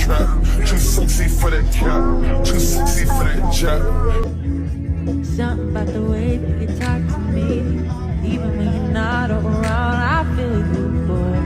trap. Too sexy for that cap, too sexy for that jack. Something about the way that you talk to me, even when you're not around, I feel you, boy.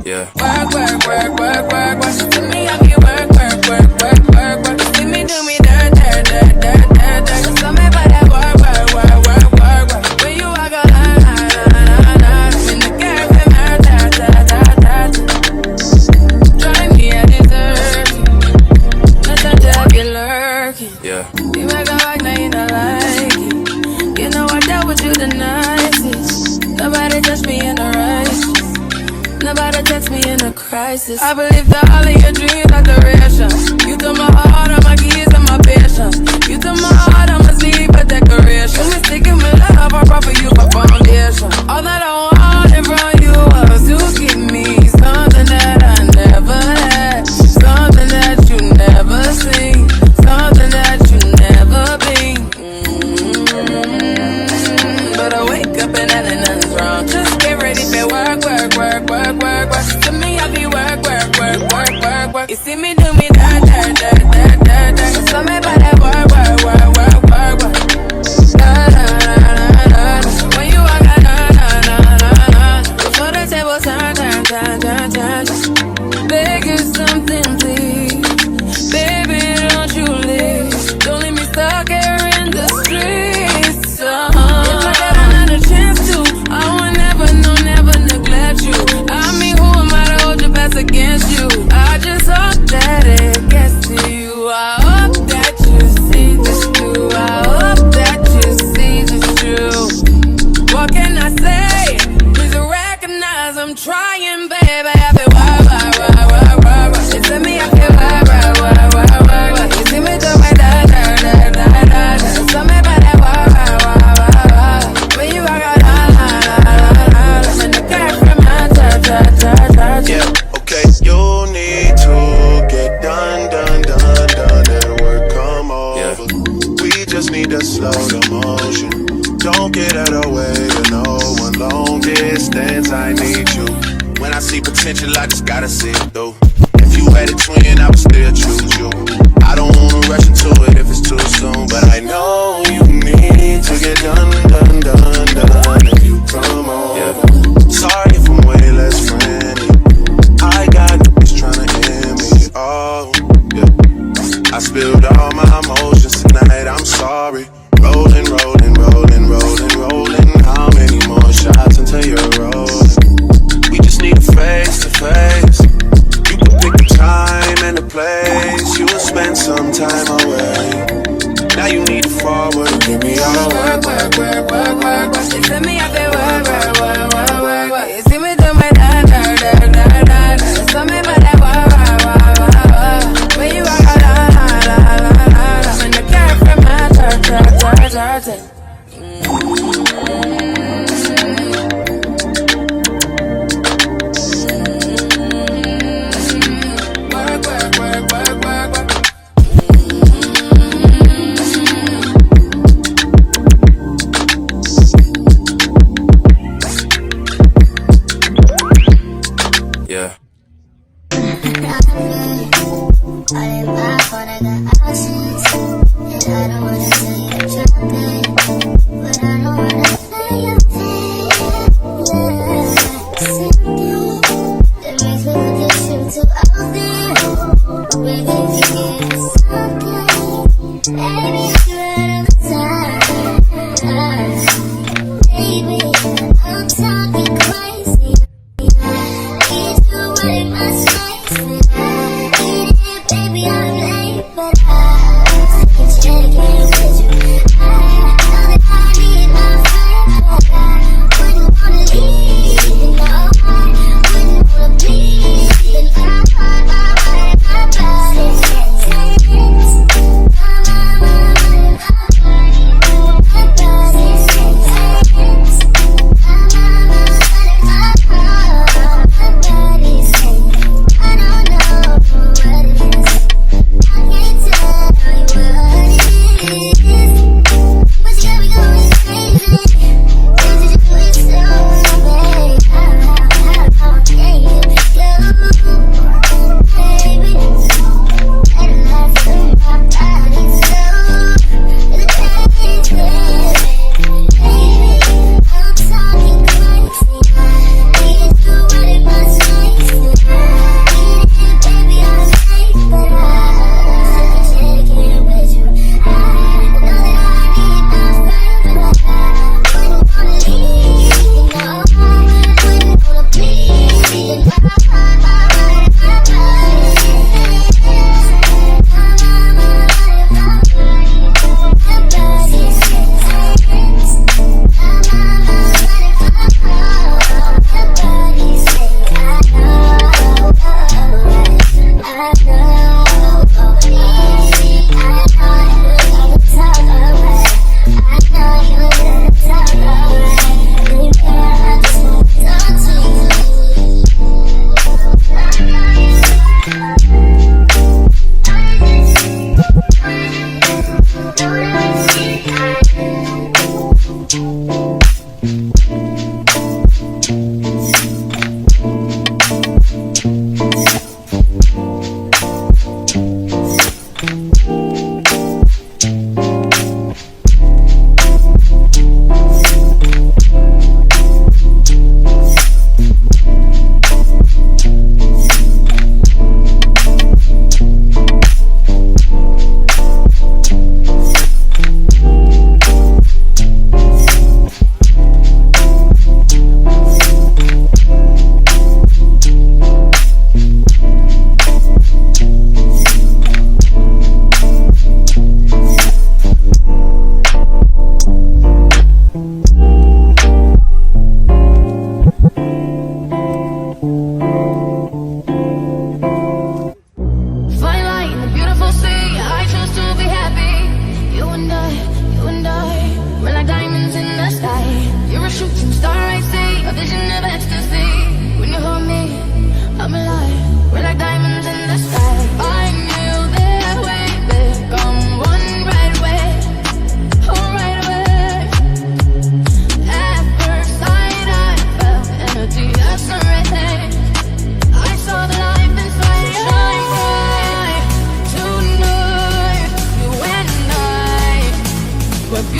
Yeah. Work, work, work, work, work, work. To me, I be work, work, work, work, work, work. See me do me dirt, dirt, dirt, dirt, dirt, dirt. Just tell me about that work, work, work, work, work, work. When you walk a line, line, line, line, line. In the cafe, man, da, da, da, da, da. Drive me at dessert. Let the devil be lurking. Yeah. You make a like, now you don't like it. You know I dealt with you the nicest. Nobody touched me in the right. Nobody text me in a crisis. I believe that all of your dreams are durations. You took my heart, all my keys, and my patience. You took my heart, I must leave a decoration. You mistaken my love, I brought for you for foundation. All that I wanted from you was to give me something that I never had, something that you never seen, something that you never been. But I wake up and nothing's wrong. Just get ready for work, work, work, work, work, work. To me, I be work, work, work, work, work, work. You see me do me dirt, dirt, dirt, dirt, dirt, dirt. So tell me about that work, work, work, work, work, work. Da, da, da, da, da, da. When you walk out, da, da, da, da, da. Before the table turn, turn, turn, turn, turn. Beg you something, please. Baby, don't you leave. Don't leave me stuck here in the streets. If I got another chance to, I will never, no, never neglect you. I mean, who am I to hold your best against you? I just hope that it gets to you. I hope that you see this through. I hope that you see this true. What can I say? Please recognize I'm trying, baby. I feel work, work, work, work, work, work. You see me, I feel work, work, work, work, work, work. You see me do my da, da, da, da, da, da. Tell me about that work, work, work, work, work. When you walk out, la, la, la, la, la, la. In the car from my ta, ta, ta, ta. Yeah, okay. You need to get done, done, done, done. And work come over. Yeah. We just need to slow the motion. Don't get out of the way to no one. Long distance, I need you. When I see potential, I just gotta see it through. If you had a twin, I would still choose you. I don't wanna rush into it if it's too soon, but I know you need to get done, done, done, done. If you come on, yeah. Sorry if I'm way less friendly. I got niggas tryna end me. Oh, yeah. I spilled all my emotions tonight. I'm sorry. Rolling, rolling, rolling, rolling, rolling. How many more shots until you're rolling? We just need a face to face. You can pick the time and the place. You will spend some time away. Now you need to forward and give me all the work, work, work, work, work, work. You see me, I feel work, work, work, work, work, work. You see me do my da, da, da, da, da, da. Tell me about that work, work, work, work, work. When you walk out, la, la, la, la, la, la. In the car from my turn, turn, turn, turn, turn. Work, work, work, work, work, work. Yeah. I don't wanna see you jumping, but I know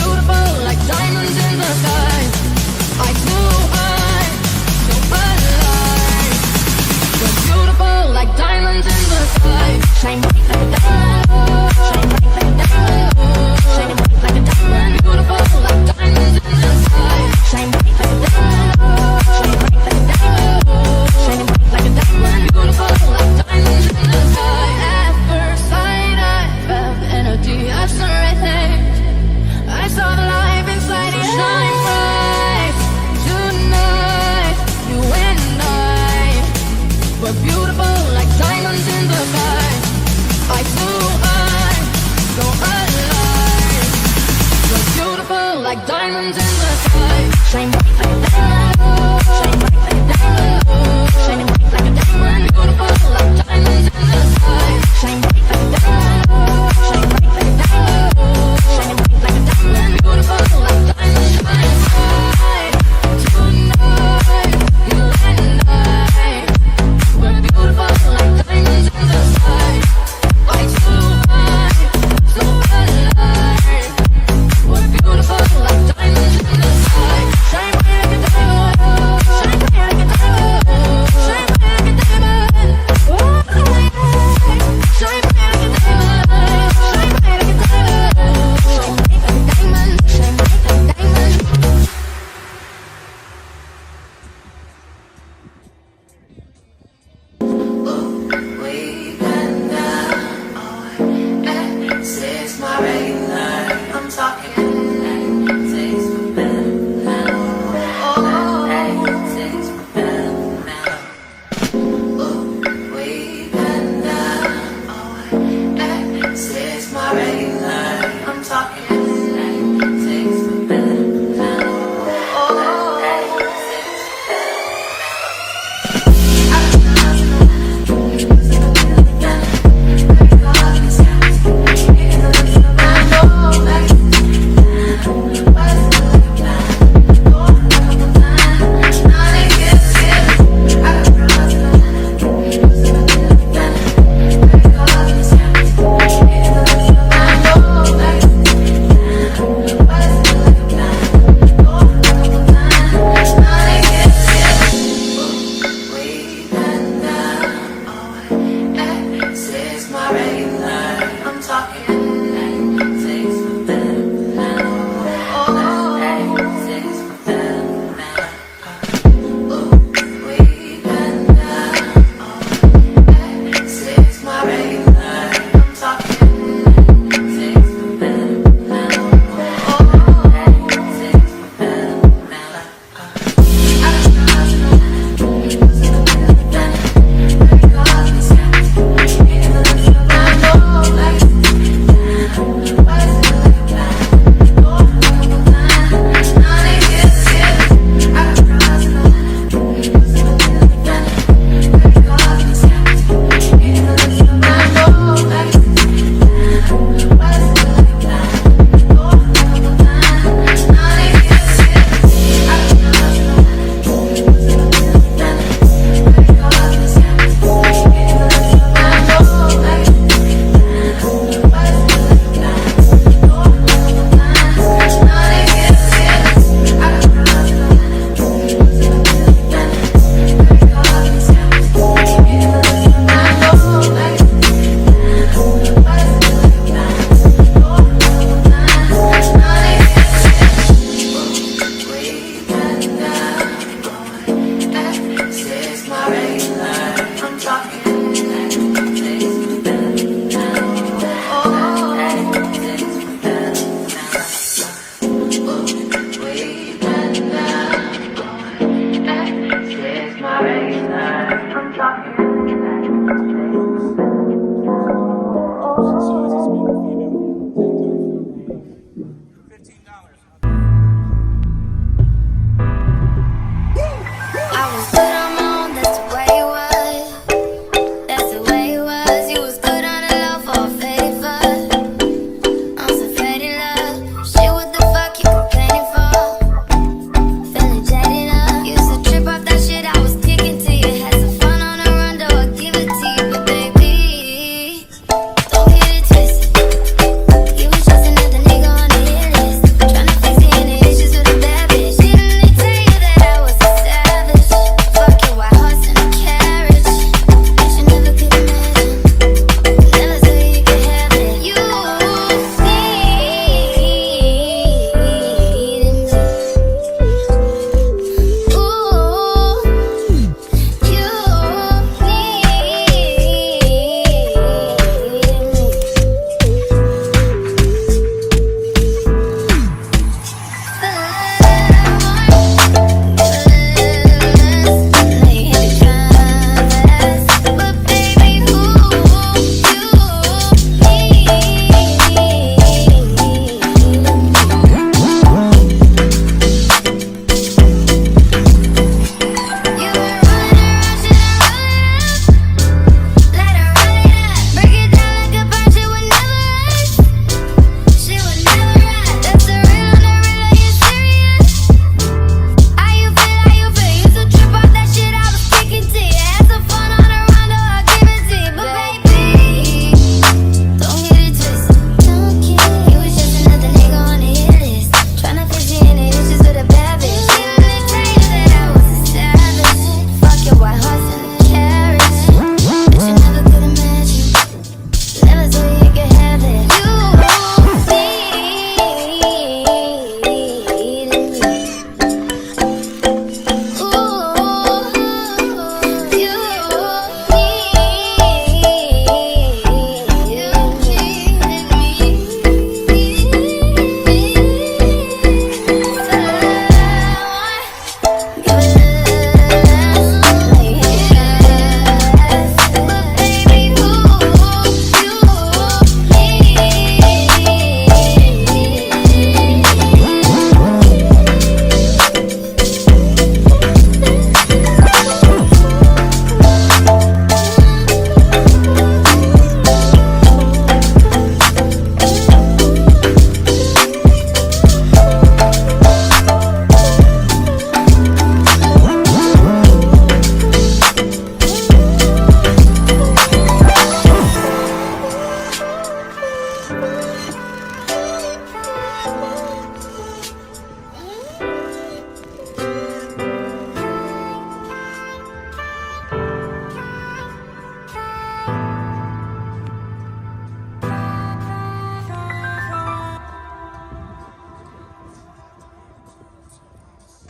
beautiful like diamonds in the sky. Eye to eye, so alive. We're beautiful like diamonds in the sky. Shine bright like a diamond, shine bright like a diamond, shine bright like a diamond. Beautiful like diamonds in the sky. Shine bright like a diamond, shine bright like a diamond, shine bright like a diamond. Beautiful like diamonds in the sky. At first sight, I felt the energy of surrender. I saw the life inside you shine bright tonight. You and I were beautiful like diamonds in the sky. Eye to eye, so alive. We're beautiful like diamonds in the sky. Shine bright like a diamond, shine bright like a diamond, shining bright like a diamond. Beautiful like diamonds in the sky. Shine bright like a diamond, shine bright like a diamond, shining bright like a diamond. Beautiful like diamonds shine bright tonight. You and I, we're beautiful like diamonds in the sky. Eye to eye, so alive. We're beautiful like diamonds in the sky. Shine bright like a diamond, shine bright like a diamond, shine bright like a diamond. Oh, shine bright like a diamond.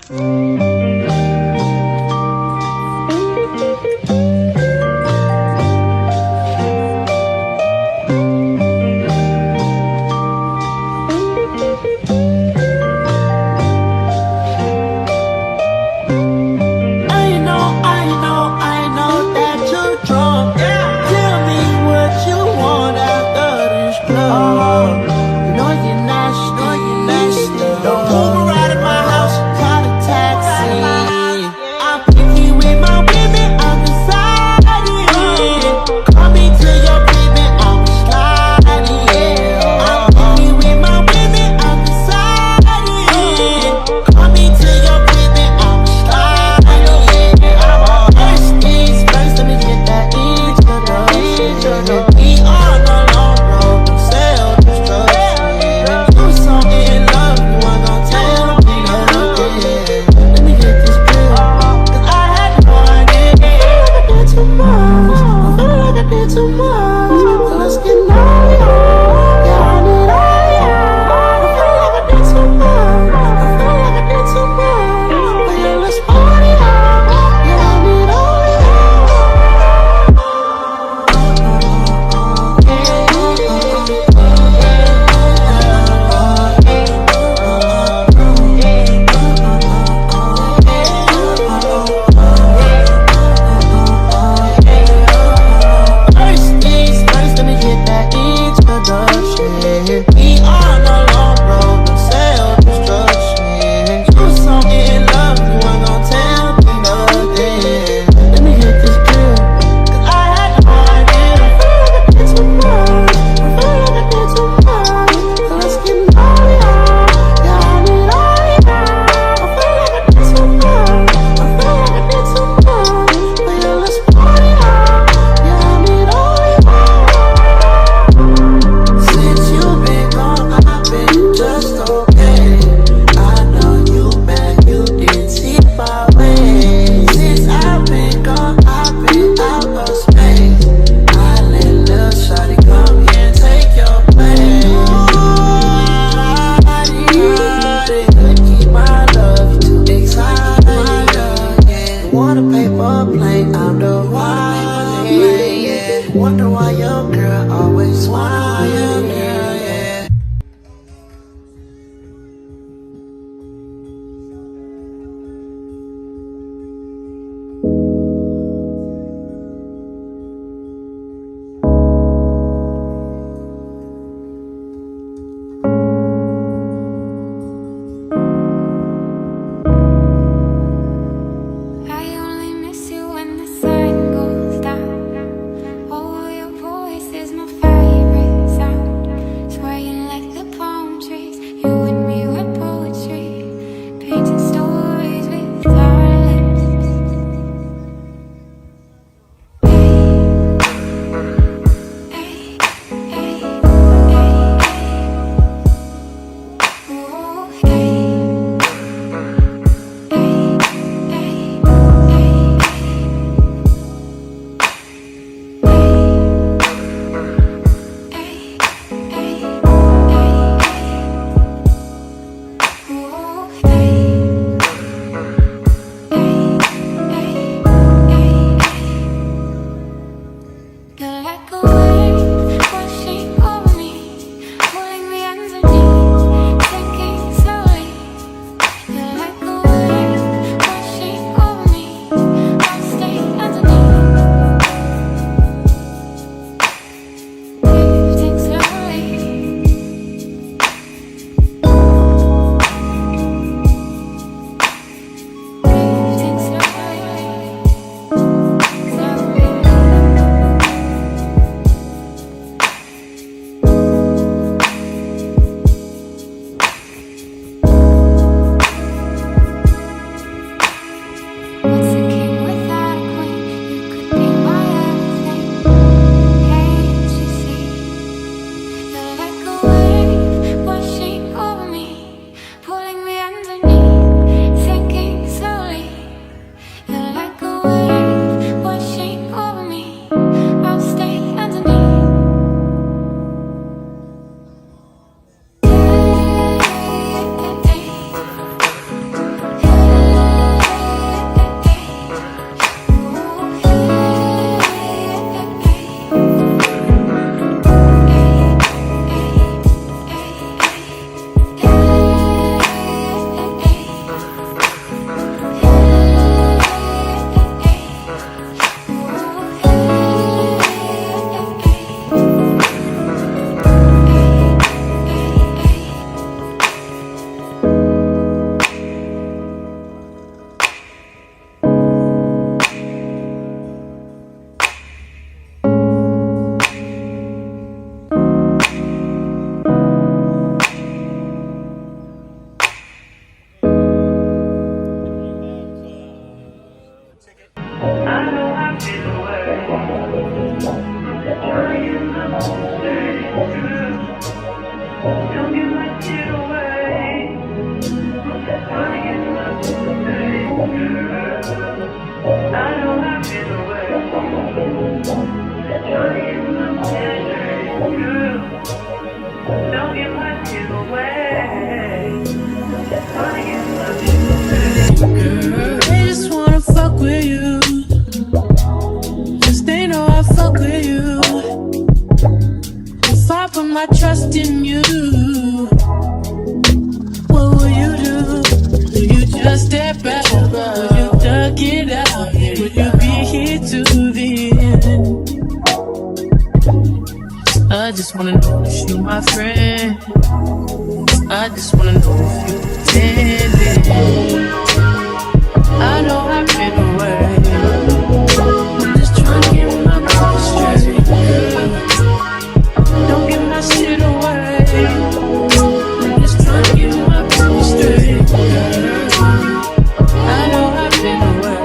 I know that you're drunk. Tell me what you want after this club. You know you're nasty. Don't move around in my house, call a taxi. They just wanna fuck with you. Just they know I fuck with you. If I put my trust in you, what will you do? Will you just step back? Will you duck it out? Will you be here to the end? I just wanna know if you my friend. I just wanna know if you pretending. I know I've been away. I'm just trying to get my mind straight, girl. Don't give my shit away. I'm just trying to get my mind straight, girl. I know I've been away.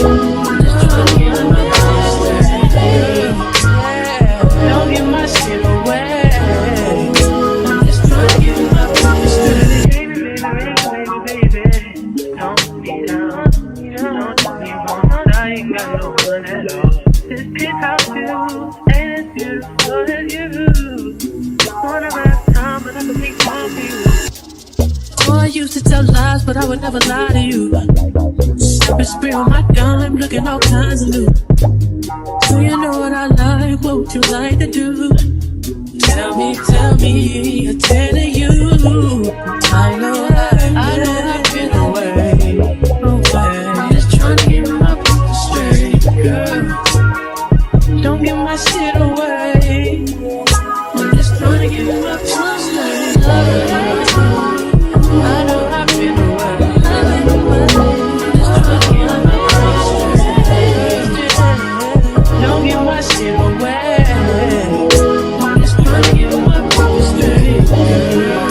I'm just trying to get my mind straight, girl. Don't give my shit away. I'm just trying to get my mind straight. I used to tell lies, but I would never lie to you. Been spray on my dime, looking all kinds of new. So you know what I like, what would you like to do? Tell me, I'm telling you. I know I've been away. I'm just trying to get my people straight, girl. Don't give my shit away. I'm just trying to get my people straight. I know I've been away. Just trying to get my people straight. Don't give my shit away. I'm just trying to get my people straight, girl.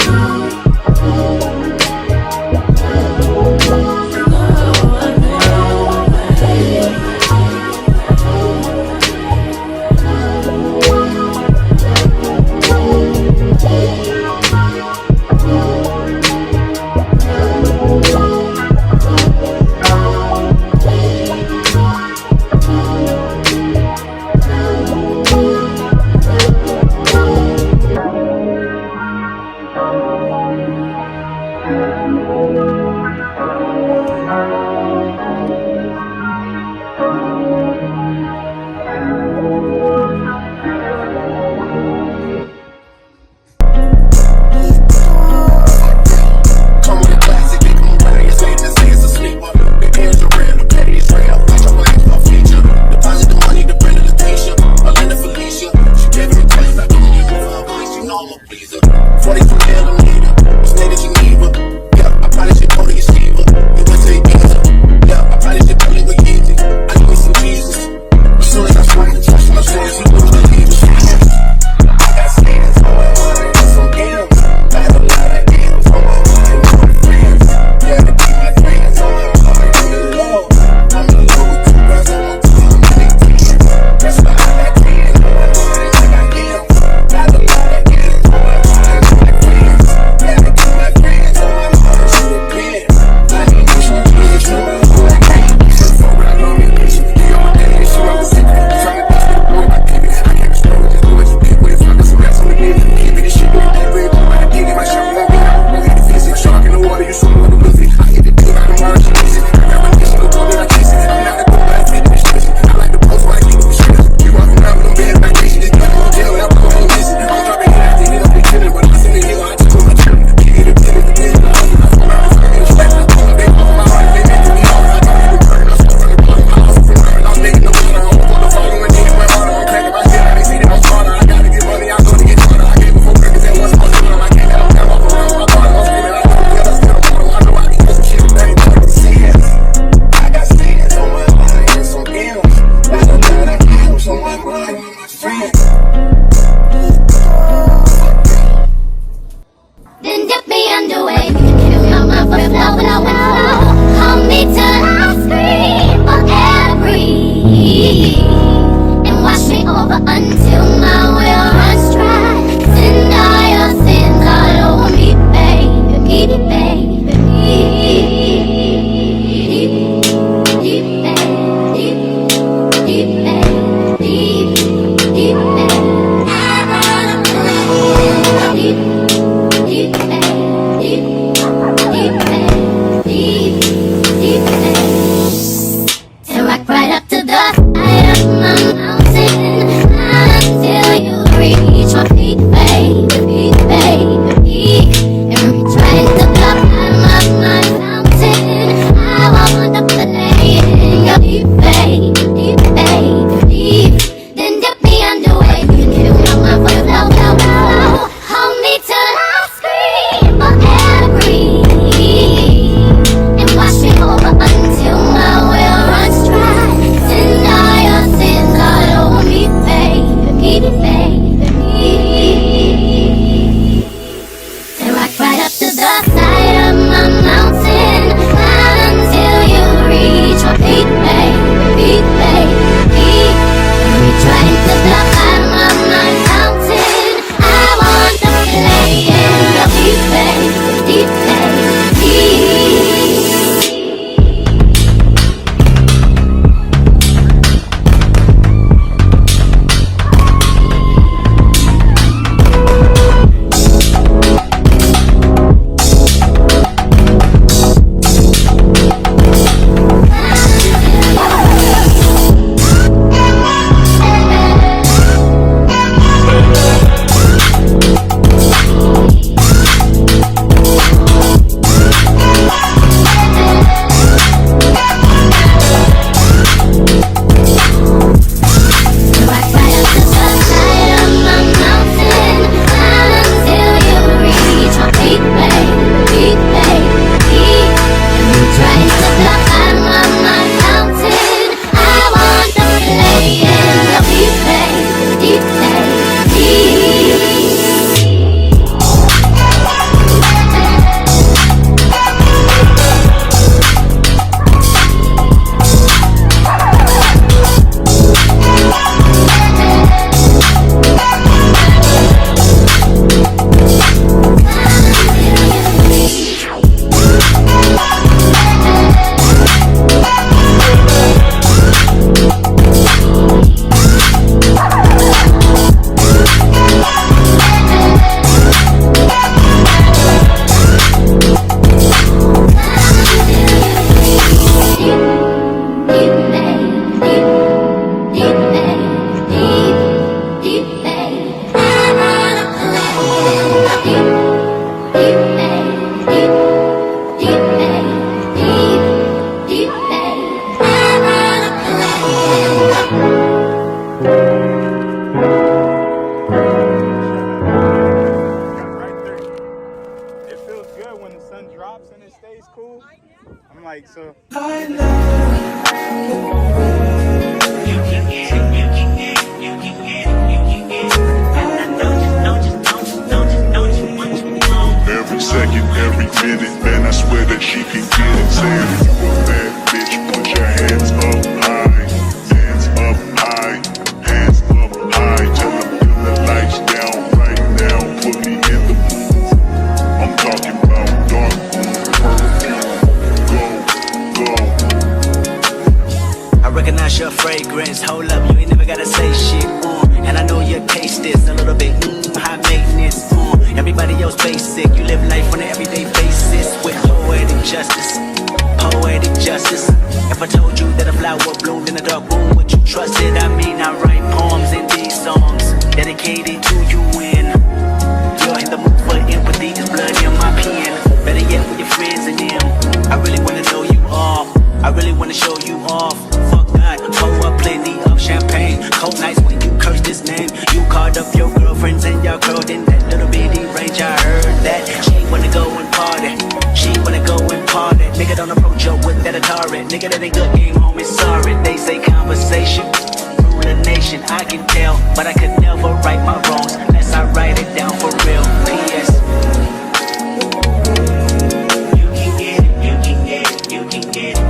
Pleaser. 42 millimeter, stay that you need her. Yeah, I probably should go to one drops and it stays cool. I'm like, so. Every second, every minute, man, I swear that she can get it. Saying if you a bad bitch, put your hands up high, hands up high, hands up high. Tell them dim the lights down right now, put me in the mood. I'm talking about dark perfume. Go, go. I recognize your fragrance. Hold up, you ain't never gotta say shit. And I know your taste is a little bit high maintenance. Everybody else basic. You live life on an everyday basis with poetic justice. Poetic justice. If I told you that a flower bloomed in a dark room, would you trust it? I mean, I write poems in these songs dedicated to you when you're in the mood for empathy. There's blood in my pen. Better yet, with your friends and them. I really wanna know you off. I really wanna show you off. Fuck God, pour up plenty of champagne. Cold nights when you curse this name. You called up your girlfriends and y'all curled in that little bitty range. I heard that she wanna go and party. She wanna go and party. Nigga, don't approach her with that Atari. Nigga, that ain't good game, homie, sorry. They say conversation rule a nation. I can tell, but I could never right my wrongs unless I write it down for real. P.S. You can get it, you can get it, you can get it.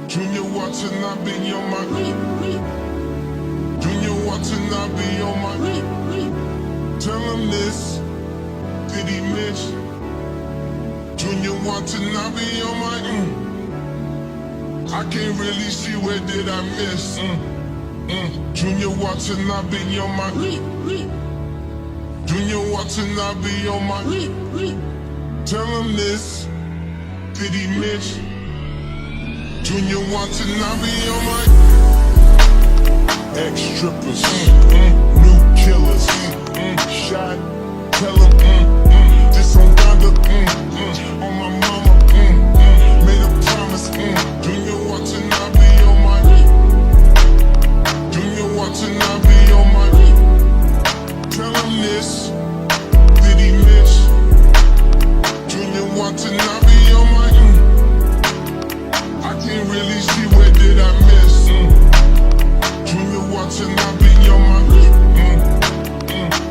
Junior Watanabe on my Junior Watanabe on my tell him this, did he miss? Junior Watanabe on my I can't really see where did I miss. Junior Watanabe on my Junior Watanabe on my tell him this, did he miss? Junior Watanabe on my ex-strippers, new killers, shot, tell him, this on Donda, on my mama, made a promise, Junior Watanabe on my Junior Watanabe on my tell him this, did he miss? Junior Watanabe on my I can't really see where did I miss. Junior Watanabe on my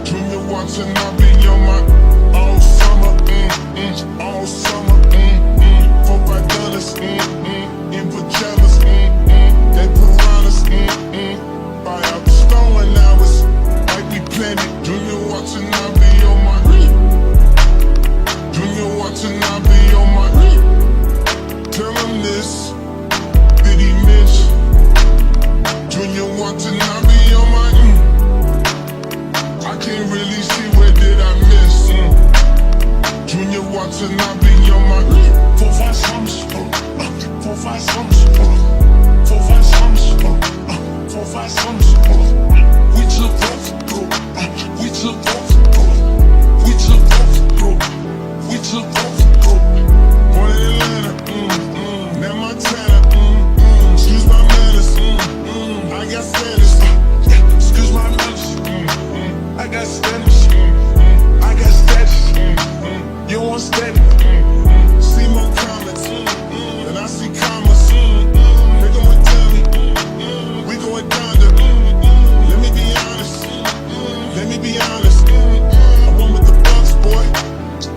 Junior Watanabe on my all summer, all summer, $4-5 in pajamas, they piranhas, buy out the store and hours, like we planned it. Junior Watanabe on my Junior Watanabe on my tell him this, did he miss? Junior Watanabe on my I can't really see where did I miss. Junior Watanabe on my 4-5 sums, 4-5 sums, 4-5 sums, 4-5 sums. We took both, we took both, we took both, we took both. Born in Atlanta, now Montana, excuse my manners, I got status, excuse my manners, I got status, I got status, you want steady, see more comments, and I see commas, they gon' tell me, we going down to, let me be honest, let me be honest, I went with the Bucks, boy,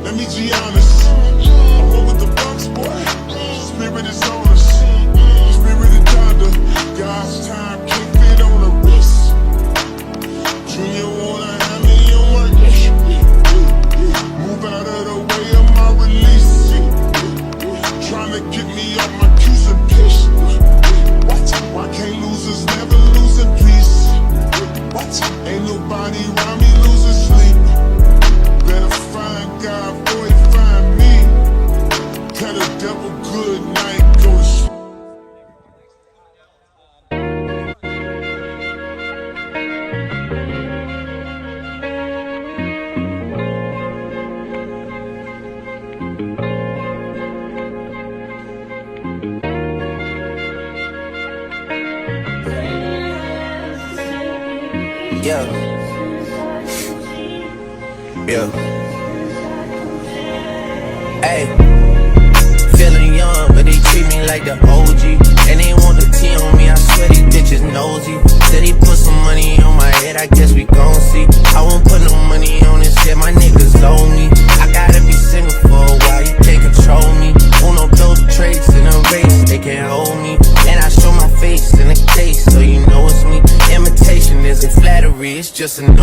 let me PG honest. I roll with the Bucks, boy. Spirit is on us. Spirit of thunder. God's time can't fit on the wrist. Junior wanna have me on my ish. Move out of the way of my release. Trying to get me off my cues and piss. Why can't losers never lose in peace? Ain't nobody around me losing sleep. Better find God before he find me. Tell the devil good night, go to sleep. Yeah. Yeah. Hey. Feeling young, but they treat me like the OG. And they want the T on me, I swear these bitches nosy. Said he put some money on my head, I guess we gon' see. I won't put no money on his head, my niggas owe me. I gotta be single for a while, you can't control me. Uno those traits in a race, they can't hold me. And I show my face in a case, so you know it's me. Imitation isn't flattery, it's just an